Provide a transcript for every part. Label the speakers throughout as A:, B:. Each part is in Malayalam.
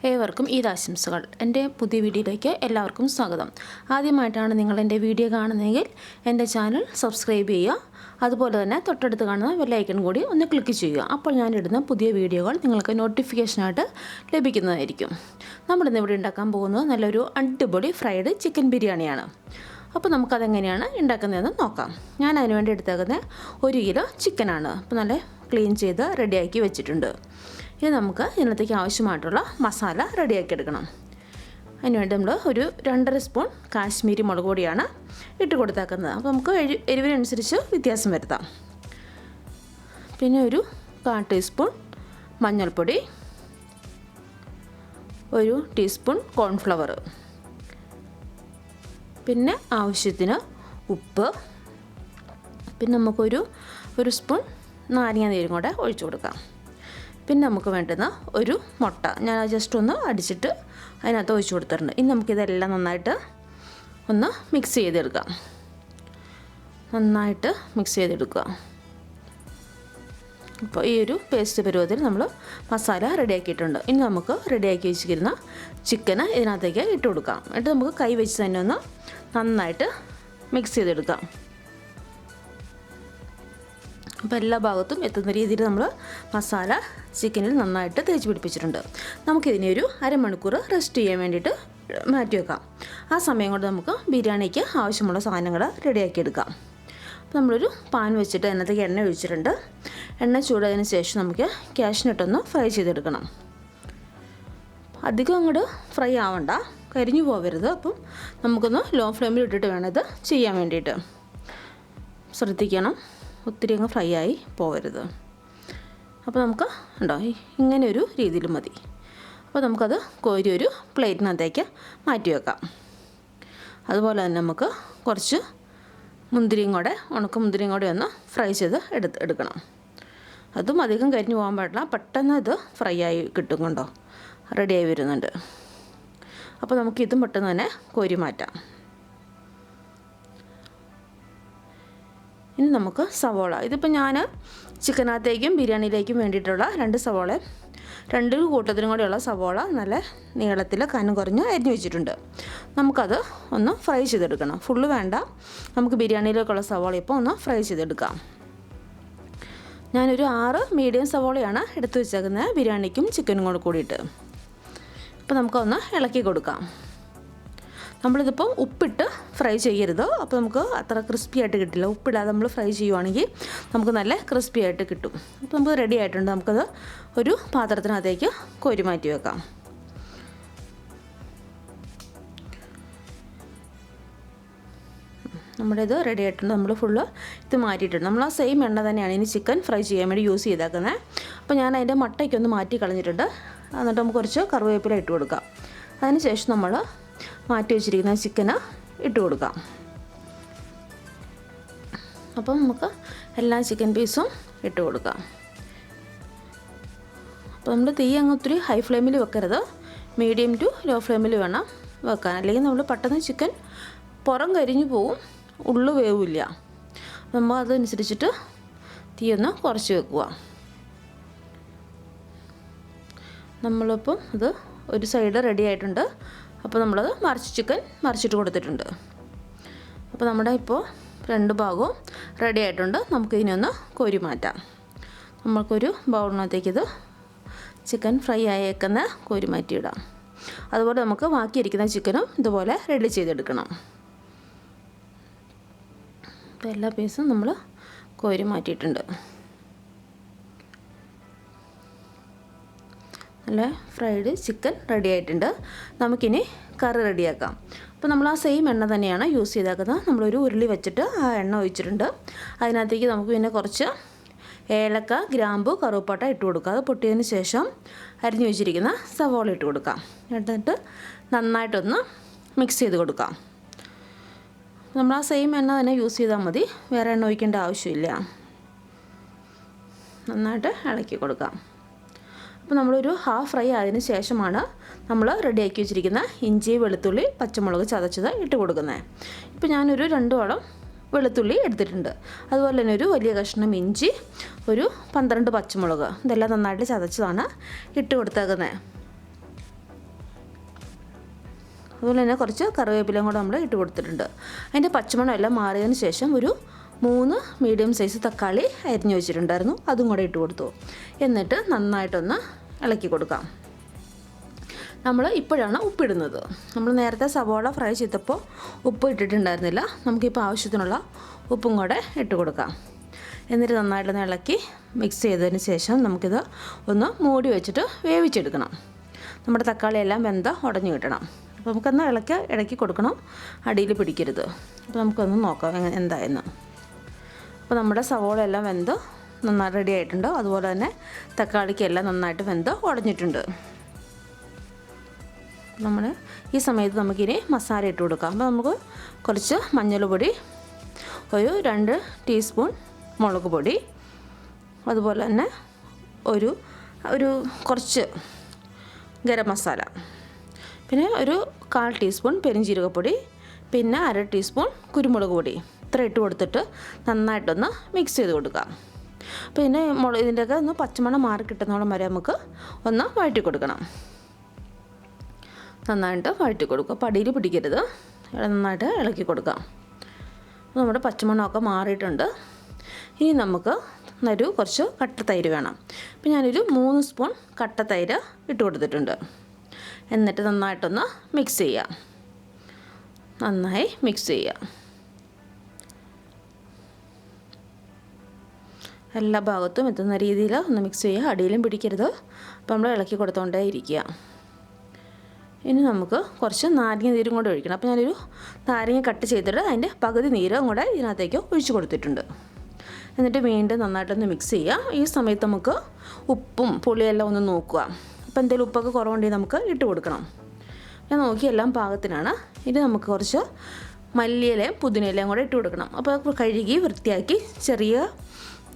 A: ഏവർക്കും ഈദാശംസകൾ. എൻ്റെ പുതിയ വീഡിയോയിലേക്ക് എല്ലാവർക്കും സ്വാഗതം. ആദ്യമായിട്ടാണ് നിങ്ങൾ എൻ്റെ വീഡിയോ കാണുന്നതെങ്കിൽ എൻ്റെ ചാനൽ സബ്സ്ക്രൈബ് ചെയ്യുക. അതുപോലെ തന്നെ തൊട്ടടുത്ത് കാണുന്ന ബെല്ലൈക്കൺ കൂടി ഒന്ന് ക്ലിക്ക് ചെയ്യുക. അപ്പോൾ ഞാനിടുന്ന പുതിയ വീഡിയോകൾ നിങ്ങൾക്ക് നോട്ടിഫിക്കേഷനായിട്ട് ലഭിക്കുന്നതായിരിക്കും. നമ്മളിന്ന് ഇവിടെ ഉണ്ടാക്കാൻ പോകുന്നത് നല്ലൊരു അടിപൊളി ഫ്രൈഡ് ചിക്കൻ ബിരിയാണിയാണ്. അപ്പോൾ നമുക്കതെങ്ങനെയാണ് ഉണ്ടാക്കുന്നതെന്ന് നോക്കാം. ഞാൻ അതിനുവേണ്ടി എടുത്തേക്കുന്നത് 1 കിലോ ചിക്കനാണ്. അപ്പോൾ നല്ല ക്ലീൻ ചെയ്ത് റെഡിയാക്കി വെച്ചിട്ടുണ്ട്. ഇനി നമുക്ക് ഇതിനകത്തേക്ക് ആവശ്യമായിട്ടുള്ള മസാല റെഡിയാക്കി എടുക്കണം. അതിനുവേണ്ടി നമ്മൾ ഒരു 2.5 സ്പൂൺ കാശ്മീരി മുളക് പൊടിയാണ് ഇട്ട് കൊടുത്തേക്കുന്നത്. അപ്പോൾ നമുക്ക് എരിവിനനുസരിച്ച് വ്യത്യാസം വരുത്താം. പിന്നെ ഒരു 1/4 ടീസ്പൂൺ മഞ്ഞൾപ്പൊടി, 1 ടീസ്പൂൺ കോൺഫ്ലവർ, പിന്നെ ആവശ്യത്തിന് ഉപ്പ്, പിന്നെ നമുക്കൊരു സ്പൂൺ നാരങ്ങ നീരും കൂടെ ഒഴിച്ചു കൊടുക്കാം. പിന്നെ നമുക്ക് വേണ്ടുന്ന ഒരു മുട്ട ഞാൻ ജസ്റ്റ് ഒന്ന് അടിച്ചിട്ട് അതിനകത്ത് ഒഴിച്ചു കൊടുത്തിട്ടുണ്ട്. ഇനി നമുക്കിതെല്ലാം നന്നായിട്ട് ഒന്ന് മിക്സ് ചെയ്തെടുക്കാം. അപ്പോൾ ഈ ഒരു പേസ്റ്റ് പരുവത്തിൽ നമ്മൾ മസാല റെഡിയാക്കിയിട്ടുണ്ട്. ഇനി നമുക്ക് റെഡിയാക്കി വെച്ചിരിക്കുന്ന ചിക്കന് ഇതിനകത്തേക്ക് ഇട്ട് കൊടുക്കാം. എന്നിട്ട് നമുക്ക് കൈ വെച്ച് തന്നെ ഒന്ന് നന്നായിട്ട് മിക്സ് ചെയ്തെടുക്കാം. അപ്പോൾ എല്ലാ ഭാഗത്തും എത്തുന്ന രീതിയിൽ നമ്മൾ മസാല ചിക്കനിൽ നന്നായിട്ട് തേച്ച് പിടിപ്പിച്ചിട്ടുണ്ട്. നമുക്കിതിനെ ഒരു അരമണിക്കൂർ റെസ്റ്റ് ചെയ്യാൻ വേണ്ടിയിട്ട് മാറ്റി വെക്കാം. ആ സമയം കൊണ്ട് നമുക്ക് ബിരിയാണിക്ക് ആവശ്യമുള്ള സാധനങ്ങൾ റെഡിയാക്കി എടുക്കാം. അപ്പോൾ നമ്മളൊരു പാൻ വെച്ചിട്ട് അതിനകത്തേക്ക് എണ്ണ ഒഴിച്ചിട്ടുണ്ട്. എണ്ണ ചൂടായതിന് ശേഷം നമുക്ക് കാഷ്നട്ടൊന്ന് ഫ്രൈ ചെയ്തെടുക്കണം. അധികം അങ്ങോട്ട് ഫ്രൈ ആവണ്ട, കരിഞ്ഞു പോകരുത്. അപ്പം നമുക്കൊന്ന് ലോ ഫ്ലെയിമിൽ ഇട്ടിട്ട് വേണം ഇത് ചെയ്യാൻ വേണ്ടിയിട്ട്. ശ്രദ്ധിക്കണം, ഒത്തിരി അങ്ങ് ഫ്രൈ ആയി പോകരുത്. അപ്പോൾ നമുക്ക് ഉണ്ടോ ഇങ്ങനെ ഒരു രീതിയിൽ മതി. അപ്പോൾ നമുക്കത് കോരി ഒരു പ്ലേറ്റിനകത്തേക്ക് മാറ്റി വെക്കാം. അതുപോലെ തന്നെ നമുക്ക് കുറച്ച് മുന്തിരിയും കൂടെ, ഉണക്ക മുന്തിരിയും കൂടെ ഒന്ന് ഫ്രൈ ചെയ്ത് എടുക്കണം. അതും അധികം കരിഞ്ഞു പോകാൻ പാടില്ല, പെട്ടെന്ന് ഇത് ഫ്രൈ ആയി കിട്ടും. കണ്ടോ റെഡിയായി വരുന്നുണ്ട്. അപ്പോൾ നമുക്കിതും പെട്ടെന്ന് തന്നെ കോരി മാറ്റാം. ഇനി നമുക്ക് സവോള, ഇതിപ്പോൾ ഞാൻ ചിക്കനകത്തേക്കും ബിരിയാണിയിലേക്കും വേണ്ടിയിട്ടുള്ള 2 സവോള, 2 കൂട്ടത്തിനും കൂടെയുള്ള സവോള നല്ല നീളത്തിൽ കനം കുറഞ്ഞ് അരിഞ്ഞു വെച്ചിട്ടുണ്ട്. നമുക്കത് ഒന്ന് ഫ്രൈ ചെയ്തെടുക്കണം. ഫുള്ള് വേണ്ട, നമുക്ക് ബിരിയാണിയിലേക്കുള്ള സവോള ഇപ്പോൾ ഒന്ന് ഫ്രൈ ചെയ്തെടുക്കാം. ഞാനൊരു 6 മീഡിയം സവോളയാണ് എടുത്തു വെച്ചേക്കുന്നത് ബിരിയാണിക്കും ചിക്കനും കൂടെ കൂടിയിട്ട്. അപ്പോൾ നമുക്കൊന്ന് ഇളക്കി കൊടുക്കാം. നമ്മളിതിപ്പോൾ ഉപ്പിട്ട് ഫ്രൈ ചെയ്യരുത്, അപ്പോൾ നമുക്ക് അത്ര ക്രിസ്പി ആയിട്ട് കിട്ടില്ല. ഉപ്പിടാതെ നമ്മൾ ഫ്രൈ ചെയ്യുവാണെങ്കിൽ നമുക്ക് നല്ല ക്രിസ്പി ആയിട്ട് കിട്ടും. അപ്പോൾ നമുക്ക് റെഡി ആയിട്ടുണ്ട്. നമുക്കത് ഒരു പാത്രത്തിനകത്തേക്ക് കോരി മാറ്റി വെക്കാം. നമ്മുടെ ഇത് റെഡി ആയിട്ടുണ്ട്. നമ്മൾ ഫുള്ള് ഇത് മാറ്റിയിട്ടുണ്ട്. നമ്മൾ ആ സെയിം എണ്ണ തന്നെയാണ് ഇനി ചിക്കൻ ഫ്രൈ ചെയ്യാൻ വേണ്ടി യൂസ് ചെയ്തേക്കുന്നത്. അപ്പോൾ ഞാൻ അതിൻ്റെ മട്ടയ്ക്കൊന്ന് മാറ്റി കളഞ്ഞിട്ടുണ്ട്. എന്നിട്ട് നമുക്ക് കുറച്ച് കറിവേപ്പില ഇട്ട് കൊടുക്കാം. അതിന് ശേഷം നമ്മൾ മാറ്റി വെച്ചിരിക്കുന്ന ചിക്കന് ഇട്ട് കൊടുക്കാം. അപ്പം നമുക്ക് എല്ലാ ചിക്കൻ പീസും ഇട്ട് കൊടുക്കാം. അപ്പോൾ നമ്മൾ തീ അങ്ങ് ഒത്തിരി ഹൈ ഫ്ലെയിമിൽ വെക്കരുത്, മീഡിയം ടു ലോ ഫ്ലെയിമിൽ വേണം വെക്കാൻ. അല്ലെങ്കിൽ നമ്മൾ പെട്ടെന്ന് ചിക്കൻ പുറം കരിഞ്ഞു പോവും, ഉള്ളു വേവില്ല. നമ്മൾ അതനുസരിച്ചിട്ട് തീ ഒന്ന് കുറച്ച് വെക്കുക. നമ്മളിപ്പം അത് ഒരു സൈഡ് റെഡി ആയിട്ടുണ്ട്. അപ്പോൾ നമ്മളത് ചിക്കൻ മറിച്ചിട്ട് കൊടുത്തിട്ടുണ്ട്. അപ്പോൾ നമ്മുടെ ഇപ്പോൾ 2 ഭാഗവും റെഡി ആയിട്ടുണ്ട്. നമുക്കിതിനെ ഒന്ന് കോരി മാറ്റാം. നമ്മൾക്കൊരു ബൗളിനകത്തേക്ക് ഇത് ചിക്കൻ ഫ്രൈ ആയേക്കുന്ന കോരി മാറ്റിയിടാം. അതുപോലെ നമുക്ക് ബാക്കിയിരിക്കുന്ന ചിക്കനും ഇതുപോലെ റെഡി ചെയ്തെടുക്കണം. അപ്പോൾ എല്ലാ പീസും നമ്മൾ കോരി മാറ്റിയിട്ടുണ്ട്. നല്ല ഫ്രൈഡ് ചിക്കൻ റെഡി ആയിട്ടുണ്ട്. നമുക്കിനി കറി റെഡിയാക്കാം. അപ്പോൾ നമ്മൾ ആ സെയിം എണ്ണ തന്നെയാണ് യൂസ് ചെയ്തേക്കുന്നത്. നമ്മളൊരു ഉരുളി വെച്ചിട്ട് ആ എണ്ണ ഒഴിച്ചിട്ടുണ്ട്. അതിനകത്തേക്ക് നമുക്ക് പിന്നെ കുറച്ച് ഏലക്ക, ഗ്രാമ്പു, കറുവപ്പട്ട ഇട്ട് കൊടുക്കുക. അത് പൊട്ടിയതിന് ശേഷം അരിഞ്ഞു വെച്ചിരിക്കുന്ന സവോള ഇട്ട് കൊടുക്കാം. എന്നിട്ട് നന്നായിട്ടൊന്ന് മിക്സ് ചെയ്ത് കൊടുക്കാം. നമ്മൾ ആ സെയിം എണ്ണ തന്നെ യൂസ് ചെയ്താൽ മതി, വേറെ എണ്ണ ഒഴിക്കേണ്ട ആവശ്യമില്ല. നന്നായിട്ട് ഇളക്കി കൊടുക്കാം. അപ്പോൾ നമ്മളൊരു ഹാഫ് ഫ്രൈ ആയതിന് ശേഷമാണ് നമ്മൾ റെഡിയാക്കി വെച്ചിരിക്കുന്ന ഇഞ്ചി, വെളുത്തുള്ളി, പച്ചമുളക് ചതച്ചത് ഇട്ട് കൊടുക്കുന്നത്. ഇപ്പോൾ ഞാനൊരു 2 വളം വെളുത്തുള്ളി എടുത്തിട്ടുണ്ട്. അതുപോലെ തന്നെ ഒരു വലിയ കഷ്ണം ഇഞ്ചി, ഒരു 12 പച്ചമുളക്, ഇതെല്ലാം നന്നായിട്ട് ചതച്ചതാണ് ഇട്ട് കൊടുത്തേക്കുന്നത്. അതുപോലെ തന്നെ കുറച്ച് കറിവേപ്പിലയും കൂടെ നമ്മൾ ഇട്ട് കൊടുത്തിട്ടുണ്ട്. അതിൻ്റെ പച്ചമണം എല്ലാം മാറിയതിന് ശേഷം ഒരു 3 മീഡിയം സൈസ് തക്കാളി അരിഞ്ഞു വെച്ചിട്ടുണ്ടായിരുന്നു, അതും കൂടെ ഇട്ട് കൊടുത്തു. എന്നിട്ട് നന്നായിട്ടൊന്ന് ഇളക്കി കൊടുക്കാം. നമ്മൾ ഇപ്പോഴാണ് ഉപ്പിടുന്നത്. നമ്മൾ നേരത്തെ സവോള ഫ്രൈ ചെയ്തപ്പോൾ ഉപ്പ് ഇട്ടിട്ടുണ്ടായിരുന്നില്ല. നമുക്കിപ്പോൾ ആവശ്യത്തിനുള്ള ഉപ്പും കൂടെ ഇട്ട് കൊടുക്കാം. എന്നിട്ട് നന്നായിട്ടൊന്ന് ഇളക്കി മിക്സ് ചെയ്തതിന് ശേഷം നമുക്കിത് ഒന്ന് മൂടി വെച്ചിട്ട് വേവിച്ചെടുക്കണം. നമ്മുടെ തക്കാളിയെല്ലാം വെന്ത ഉടഞ്ഞു കിട്ടണം. അപ്പോൾ നമുക്കൊന്ന് ഇളക്കി കൊടുക്കണം, അടിയിൽ പിടിക്കരുത്. അപ്പോൾ നമുക്കൊന്ന് നോക്കാം എന്തായെന്ന്. അപ്പോൾ നമ്മുടെ സവോള എല്ലാം വെന്ത് നന്നായി റെഡി ആയിട്ടുണ്ട്. അതുപോലെ തന്നെ തക്കാളിക്കെല്ലാം നന്നായിട്ട് വെന്ത് ഉടഞ്ഞിട്ടുണ്ട്. നമ്മൾ ഈ സമയത്ത് നമുക്കിനി മസാല ഇട്ട് കൊടുക്കാം. അപ്പോൾ നമുക്ക് കുറച്ച് മഞ്ഞൾപ്പൊടി, ഒരു 2 ടീസ്പൂൺ മുളക് പൊടി, അതുപോലെ തന്നെ ഒരു കുറച്ച് ഗരം മസാല, പിന്നെ ഒരു 1/4 ടീസ്പൂൺ പെരുംജീരകപ്പൊടി, പിന്നെ 1/2 ടീസ്പൂൺ കുരുമുളക് പൊടി. ഇത്ര ഇട്ട് കൊടുത്തിട്ട് നന്നായിട്ടൊന്ന് മിക്സ് ചെയ്ത് കൊടുക്കാം. പിന്നെ ഇതിൻ്റെയൊക്കെ ഒന്ന് പച്ചമണം മാറി കിട്ടുന്നോളം വരെ നമുക്ക് ഒന്ന് വഴറ്റി കൊടുക്കണം. നന്നായിട്ട് വഴറ്റി കൊടുക്കുക, പടിയിൽ പിടിക്കരുത്, നന്നായിട്ട് ഇളക്കി കൊടുക്കാം. നമ്മുടെ പച്ചമണമൊക്കെ മാറിയിട്ടുണ്ട്. ഇനി നമുക്ക് കുറച്ച് കട്ട തൈര് വേണം. അപ്പോൾ ഞാനൊരു 3 സ്പൂൺ കട്ട തൈര് ഇട്ട് കൊടുത്തിട്ടുണ്ട്. എന്നിട്ട് നന്നായിട്ടൊന്ന് മിക്സ് ചെയ്യാം. നന്നായി മിക്സ് ചെയ്യാം. എല്ലാ ഭാഗത്തും എത്തുന്ന രീതിയിൽ ഒന്ന് മിക്സ് ചെയ്യുക, അടിയിലും പിടിക്കരുത്. അപ്പോൾ നമ്മൾ ഇളക്കി കൊടുത്തുകൊണ്ടേ ഇരിക്കുക. ഇനി നമുക്ക് കുറച്ച് നാരങ്ങ നീരും കൂടെ ഒഴിക്കണം. അപ്പോൾ ഞാനൊരു നാരങ്ങ കട്ട് ചെയ്തിട്ട് അതിൻ്റെ പകുതി നീരും കൂടെ ഇതിനകത്തേക്ക് ഒഴിച്ച് കൊടുത്തിട്ടുണ്ട്. എന്നിട്ട് വീണ്ടും നന്നായിട്ടൊന്ന് മിക്സ് ചെയ്യുക. ഈ സമയത്ത് നമുക്ക് ഉപ്പും പുളിയെല്ലാം ഒന്ന് നോക്കുക. അപ്പോൾ എന്തെങ്കിലും ഉപ്പൊക്കെ കുറവുണ്ടെങ്കിൽ നമുക്ക് ഇട്ട് കൊടുക്കണം. ഞാൻ നോക്കി എല്ലാം പാകത്തിനാണ്. ഇനി നമുക്ക് കുറച്ച് മല്ലിയിലയും പുതിനയിലയും കൂടെ ഇട്ട് കൊടുക്കണം. അപ്പോൾ കഴുകി വൃത്തിയാക്കി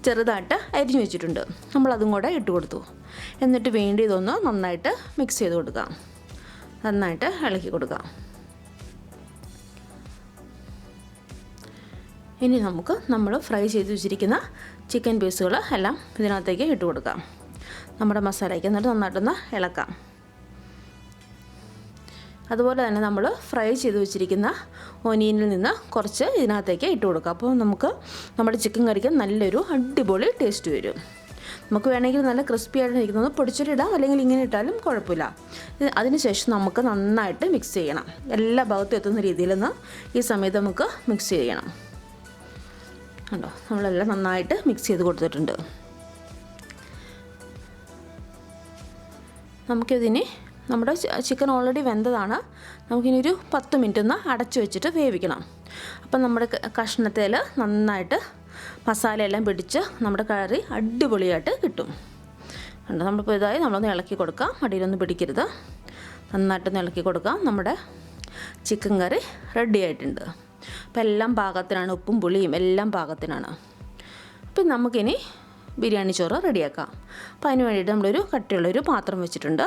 A: ചെറുതായിട്ട് അരിഞ്ഞു വെച്ചിട്ടുണ്ട്. നമ്മളതും കൂടെ ഇട്ട് കൊടുത്തു. എന്നിട്ട് വീണ്ടും ഇതൊന്ന് നന്നായിട്ട് മിക്സ് ചെയ്ത് കൊടുക്കാം. നന്നായിട്ട് ഇളക്കി കൊടുക്കാം. ഇനി നമുക്ക് നമ്മൾ ഫ്രൈ ചെയ്ത് വെച്ചിരിക്കുന്ന ചിക്കൻ പീസുകൾ എല്ലാം ഇതിനകത്തേക്ക് ഇട്ട് കൊടുക്കാം. നമ്മുടെ മസാലയ്ക്ക് എന്നിട്ട് നന്നായിട്ടൊന്ന് ഇളക്കാം. അതുപോലെ തന്നെ നമ്മൾ ഫ്രൈ ചെയ്ത് വെച്ചിരിക്കുന്ന ഓനിയനിൽ നിന്ന് കുറച്ച് ഇതിനകത്തേക്ക് ഇട്ട് കൊടുക്കാം. അപ്പോൾ നമുക്ക് നമ്മുടെ ചിക്കൻ കറിക്ക് നല്ലൊരു അടിപൊളി ടേസ്റ്റ് വരും. നമുക്ക് വേണമെങ്കിൽ നല്ല ക്രിസ്പി ആയിട്ട് ഇരിക്കുന്നത് പൊടിച്ചിട്ടിടാം, അല്ലെങ്കിൽ ഇങ്ങനെ ഇട്ടാലും കുഴപ്പമില്ല. അതിനുശേഷം നമുക്ക് നന്നായിട്ട് മിക്സ് ചെയ്യണം. എല്ലാ ഭാഗത്തും എത്തുന്ന രീതിയിലൊന്ന് ഈ സമയത്ത് നമുക്ക് മിക്സ് ചെയ്യണം. കണ്ടോ, നമ്മളെല്ലാം നന്നായിട്ട് മിക്സ് ചെയ്ത് കൊടുത്തിട്ടുണ്ട്. നമുക്കിതിന് നമ്മുടെ ചിക്കൻ ഓൾറെഡി വെന്തതാണ്. നമുക്കിനി ഒരു 10 മിനിറ്റ് ഒന്ന് അടച്ചു വെച്ചിട്ട് വേവിക്കണം. അപ്പം നമ്മുടെ കഷ്ണത്തിൽ നന്നായിട്ട് മസാലയെല്ലാം പിടിച്ച് നമ്മുടെ കറി അടിപൊളിയായിട്ട് കിട്ടും. കണ്ടോ, നമ്മളിപ്പോൾ ഇതായി നമ്മളൊന്ന് ഇളക്കി കൊടുക്കാം, അടിയിലൊന്നും പിടിക്കരുത്. നന്നായിട്ടൊന്ന് ഇളക്കി കൊടുക്കാം. നമ്മുടെ ചിക്കൻ കറി റെഡി ആയിട്ടുണ്ട്. അപ്പോൾ എല്ലാം പാകത്തിനാണ്, ഉപ്പും പുളിയും എല്ലാം പാകത്തിനാണ്. അപ്പം നമുക്കിനി ബിരിയാണി ചോറ് റെഡിയാക്കാം. അപ്പോൾ അതിന് വേണ്ടിയിട്ട് നമ്മളൊരു കട്ടിയുള്ളൊരു പാത്രം വെച്ചിട്ടുണ്ട്.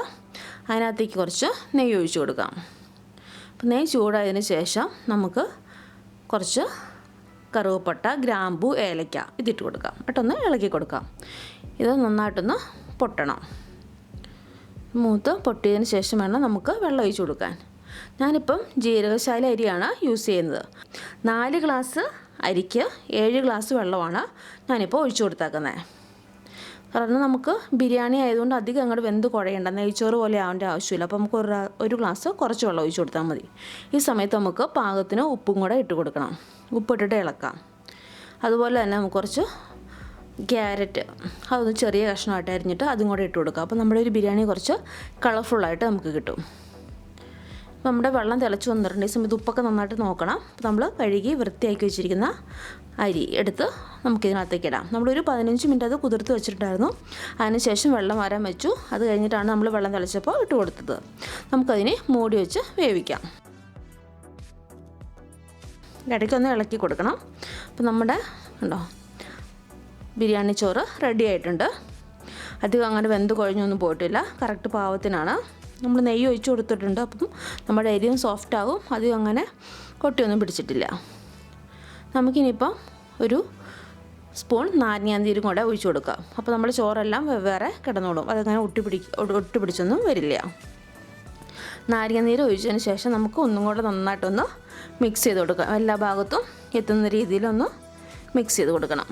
A: അതിനകത്തേക്ക് കുറച്ച് നെയ്യ് ഒഴിച്ച് കൊടുക്കാം. അപ്പോൾ നെയ്യ് ചൂടായതിന് ശേഷം നമുക്ക് കുറച്ച് കറുവപ്പട്ട, ഗ്രാമ്പു, ഏലക്ക ഇതിട്ട് കൊടുക്കാം. പെട്ടെന്ന് ഇളക്കി കൊടുക്കാം. ഇത് നന്നായിട്ടൊന്ന് പൊട്ടണം. മൂത്ത് പൊട്ടിയതിന് ശേഷം വേണം നമുക്ക് വെള്ളം ഒഴിച്ച് കൊടുക്കാൻ. ഞാനിപ്പം ജീരകശാല അരിയാണ് യൂസ് ചെയ്യുന്നത്. 4 ഗ്ലാസ് അരിക്ക് 7 ഗ്ലാസ് വെള്ളമാണ് ഞാനിപ്പോൾ ഒഴിച്ചു കൊടുത്തേക്കുന്നത്. കാരണം നമുക്ക് ബിരിയാണി ആയതുകൊണ്ട് അധികം അങ്ങോട്ട് വെന്ത് കുഴയണ്ട, നെയ്ച്ചോറ് പോലെ ആവേണ്ട ആവശ്യമില്ല. അപ്പോൾ നമുക്ക് ഒരു ഗ്ലാസ് കുറച്ച് വെള്ളം ഒഴിച്ച് കൊടുത്താൽ മതി. ഈ സമയത്ത് നമുക്ക് പാകത്തിന് ഉപ്പും കൂടെ ഇട്ട് കൊടുക്കണം. ഉപ്പിട്ടിട്ട് ഇളക്കാം. അതുപോലെ തന്നെ നമുക്ക് കുറച്ച് ക്യാരറ്റ് അതൊന്ന് ചെറിയ കഷ്ണമായിട്ട് അരിഞ്ഞിട്ട് അതും കൂടെ ഇട്ട് കൊടുക്കാം. അപ്പോൾ നമ്മുടെ ഒരു ബിരിയാണി കുറച്ച് കളർഫുള്ളായിട്ട് നമുക്ക് കിട്ടും. അപ്പോൾ നമ്മുടെ വെള്ളം തിളച്ച് വന്നിട്ടുണ്ട്. ഈ സമയത്ത് ഉപ്പൊക്കെ നന്നായിട്ട് നോക്കണം. അപ്പോൾ നമ്മൾ കഴുകി വൃത്തിയാക്കി വെച്ചിരിക്കുന്ന അരി എടുത്ത് നമുക്കിതിനകത്തേക്ക് ഇടാം. നമ്മളൊരു 15 മിനിറ്റ് അത് കുതിർത്ത് വെച്ചിട്ടുണ്ടായിരുന്നു. അതിനുശേഷം വെള്ളം വരാൻ വെച്ചു. അത് കഴിഞ്ഞിട്ടാണ് നമ്മൾ വെള്ളം തിളച്ചപ്പോൾ ഇട്ട് കൊടുത്തത്. നമുക്കതിനെ മൂടി വെച്ച് വേവിക്കാം. ഇടയ്ക്കൊന്ന് ഇളക്കി കൊടുക്കണം. അപ്പോൾ നമ്മുടെ കണ്ടോ ബിരിയാണി ചോറ് റെഡി ആയിട്ടുണ്ട്. അധികം അങ്ങനെ വെന്ത് കുഴഞ്ഞൊന്നും പോയിട്ടില്ല, കറക്റ്റ് പാകത്തിനാണ്. നമ്മൾ നെയ്യ് ഒഴിച്ച് കൊടുത്തിട്ടുണ്ട്. അപ്പം നമ്മുടെ അരിയും സോഫ്റ്റ് ആകും, അധികം അങ്ങനെ കൊട്ടിയൊന്നും പിടിച്ചിട്ടില്ല. നമുക്കിനിയിപ്പം ഒരു സ്പൂൺ നാരങ്ങാനീരും കൂടെ ഒഴിച്ച് കൊടുക്കാം. അപ്പോൾ നമ്മുടെ ചോറെല്ലാം വെവ്വേറെ കിടന്നോളും, അതങ്ങനെ ഒട്ടി പിടിച്ചൊന്നും വരില്ല. നാരങ്ങ നീര് ഒഴിച്ചതിന് ശേഷം നമുക്ക് ഒന്നും കൂടെ നന്നായിട്ടൊന്ന് മിക്സ് ചെയ്ത് കൊടുക്കാം. എല്ലാ ഭാഗത്തും എത്തുന്ന രീതിയിലൊന്ന് മിക്സ് ചെയ്ത് കൊടുക്കണം.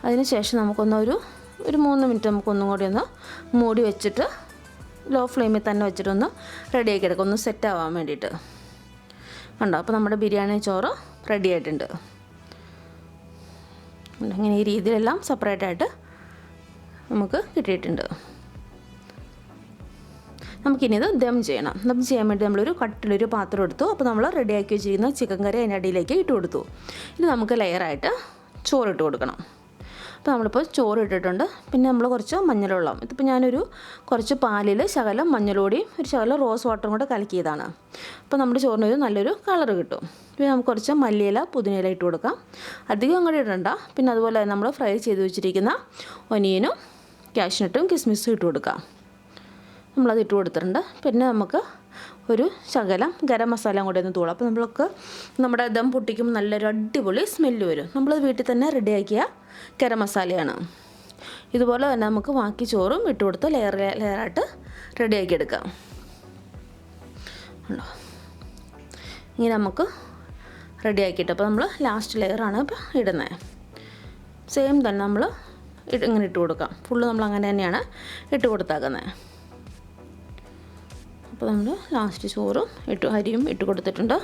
A: അതിന് ശേഷം നമുക്കൊന്ന് ഒരു 3 മിനിറ്റ് നമുക്കൊന്നും കൂടി ഒന്ന് മൂടി വെച്ചിട്ട് ലോ ഫ്ലെയിമിൽ തന്നെ വെച്ചിട്ടൊന്ന് റെഡിയാക്കി എടുക്കാം, ഒന്ന് സെറ്റ് ആവാൻ വേണ്ടിയിട്ട്. കണ്ടോ, അപ്പോൾ നമ്മുടെ ബിരിയാണി ചോറ് റെഡി ആയിട്ടുണ്ട്. ഇങ്ങനെ ഈ രീതിയിലെല്ലാം സെപ്പറേറ്റായിട്ട് നമുക്ക് കിട്ടിയിട്ടുണ്ട്. നമുക്കിനി ഇത് ദം ചെയ്യണം. ദം ചെയ്യാൻ വേണ്ടി നമ്മളൊരു കട്ടിലൊരു പാത്രം എടുത്തു. അപ്പോൾ നമ്മൾ റെഡിയാക്കി വെച്ചിരിക്കുന്ന ചിക്കൻ കറി അതിൻ്റെ അടിയിലേക്ക് ഇട്ട് കൊടുത്തു. ഇനി നമുക്ക് ലെയറായിട്ട് ചോറിട്ട് കൊടുക്കണം. അപ്പോൾ നമ്മളിപ്പോൾ ചോറ് ഇട്ടിട്ടുണ്ട്. പിന്നെ നമ്മൾ കുറച്ച് മഞ്ഞൾവെള്ളം, ഇതിപ്പോൾ ഞാനൊരു കുറച്ച് പാലിൽ ശകലം മഞ്ഞൾപ്പൊടിയും ഒരു ശകലം റോസ് വാട്ടറും കൂടെ കലക്കിയതാണ്. അപ്പോൾ നമ്മുടെ ചോറിനൊരു നല്ലൊരു കളർ കിട്ടും. പിന്നെ നമുക്ക് കുറച്ച് മല്ലിയില പുതിനയില ഇട്ട് കൊടുക്കാം. അധികം അങ്ങോട്ട് ഇടണ്ട. പിന്നെ അതുപോലെ നമ്മൾ ഫ്രൈ ചെയ്ത് വെച്ചിരിക്കുന്ന ഒനിയനും കാഷ്നട്ടും കിസ്മിസും ഇട്ട് കൊടുക്കാം. നമ്മളത് ഇട്ട് കൊടുത്തിട്ടുണ്ട്. പിന്നെ നമുക്ക് ഒരു ശകലം ഗരം മസാല കൂടെ ഒന്ന് തൂളാം. അപ്പോൾ നമ്മൾക്ക് നമ്മുടെ ദം പൊട്ടിക്കുമ്പോൾ നല്ലൊരു അടിപൊളി സ്മെല്ല് വരും. നമ്മളത് വീട്ടിൽ തന്നെ റെഡിയാക്കിയ ഗരം മസാലയാണ്. ഇതുപോലെ തന്നെ നമുക്ക് ബാക്കി ചോറും ഇട്ട് കൊടുത്ത് ലെയറായിട്ട് റെഡിയാക്കി എടുക്കാം. ഉണ്ടോ, ഇങ്ങനെ നമുക്ക് റെഡിയാക്കിയിട്ട് അപ്പോൾ നമ്മൾ ലാസ്റ്റ് ലെയറാണ് ഇപ്പോൾ ഇടുന്നത്. സെയിം തന്നെ നമ്മൾ ഇങ്ങനെ ഇട്ട് കൊടുക്കാം. ഫുള്ള് നമ്മൾ അങ്ങനെ തന്നെയാണ് ഇട്ട് കൊടുത്താക്കുന്നത്. അപ്പോൾ നമ്മൾ ലാസ്റ്റ് ചോറും അരിയും ഇട്ട് കൊടുത്തിട്ടുണ്ട്.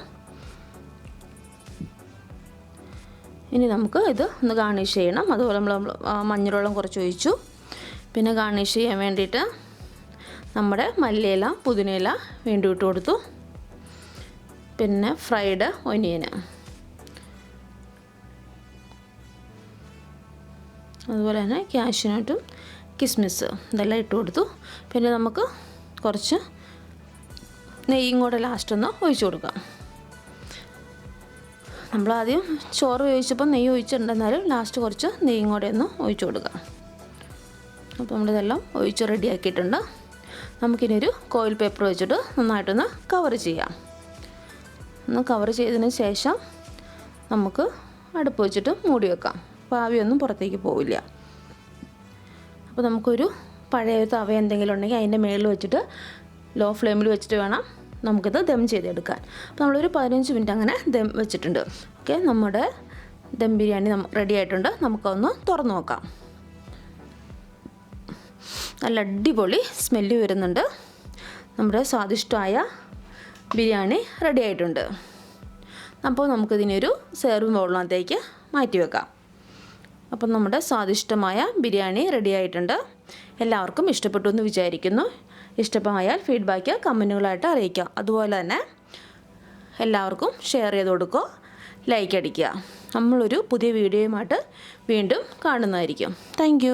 A: ഇനി നമുക്ക് ഇത് ഒന്ന് ഗാർണിഷ് ചെയ്യണം. അതുപോലെ നമ്മൾ മഞ്ഞൾവെള്ളം കുറച്ച് ഒഴിച്ചു. പിന്നെ ഗാർണിഷ് ചെയ്യാൻ വേണ്ടിയിട്ട് നമ്മുടെ മല്ലിയില പുതിനയില വീണ്ടും ഇട്ട് കൊടുത്തു. പിന്നെ ഫ്രൈഡ് ഒനിയന്, അതുപോലെ തന്നെ കാഷ്യൂനട്ടും കിസ്മിസ് ഇതെല്ലാം ഇട്ട് കൊടുത്തു. പിന്നെ നമുക്ക് കുറച്ച് നെയ്യും കൂടെ ലാസ്റ്റ് ഒന്ന് ഒഴിച്ചു കൊടുക്കാം. നമ്മളാദ്യം ചോറ് ഒഴിച്ചപ്പോൾ നെയ്യ് ഒഴിച്ചിട്ടുണ്ടെന്നാലും ലാസ്റ്റ് കുറച്ച് നെയ്യും കൂടെ ഒന്ന് ഒഴിച്ചു കൊടുക്കാം. അപ്പോൾ നമ്മളിതെല്ലാം ഒഴിച്ച് റെഡിയാക്കിയിട്ടുണ്ട്. നമുക്കിനി ഒരു കോയിൽ പേപ്പർ വെച്ചിട്ട് നന്നായിട്ടൊന്ന് കവർ ചെയ്യാം. ഒന്ന് കവർ ചെയ്തതിന് ശേഷം നമുക്ക് അടുപ്പ് വെച്ചിട്ട് മൂടി വെക്കാം. അപ്പോൾ ആവിയൊന്നും പുറത്തേക്ക് പോവില്ല. അപ്പോൾ നമുക്കൊരു പഴയ തവ എന്തെങ്കിലും ഉണ്ടെങ്കിൽ അതിൻ്റെ മുകളിൽ വെച്ചിട്ട് ലോ ഫ്ലെയിമിൽ വെച്ചിട്ട് വേണം നമുക്കിത് ദം ചെയ്തെടുക്കാൻ. അപ്പോൾ നമ്മളൊരു 15 മിനിറ്റ് അങ്ങനെ ദം വെച്ചിട്ടുണ്ട്. ഓക്കെ, നമ്മുടെ ദം ബിരിയാണി റെഡി ആയിട്ടുണ്ട്. നമുക്കൊന്ന് തുറന്നു നോക്കാം. നല്ല അടിപൊളി സ്മെല്ല് വരുന്നുണ്ട്. നമ്മുടെ സ്വാദിഷ്ടമായ ബിരിയാണി റെഡി ആയിട്ടുണ്ട്. അപ്പോൾ നമുക്കിതിനൊരു സെർവിങ് ബൗളിനകത്തേക്ക് മാറ്റി വെക്കാം. അപ്പം നമ്മുടെ സ്വാദിഷ്ടമായ ബിരിയാണി റെഡി ആയിട്ടുണ്ട്. എല്ലാവർക്കും ഇഷ്ടപ്പെട്ടു എന്ന് വിചാരിക്കുന്നു. ഇഷ്ടമായാൽ ഫീഡ്ബാക്ക് കമൻറ്റുകളായിട്ട് അറിയിക്കുക. അതുപോലെ തന്നെ എല്ലാവർക്കും ഷെയർ ചെയ്ത് കൊടുക്കുക, ലൈക്ക് അടിക്കുക. നമ്മളൊരു പുതിയ വീഡിയോയുമായിട്ട് വീണ്ടും കാണുന്നതായിരിക്കും. താങ്ക്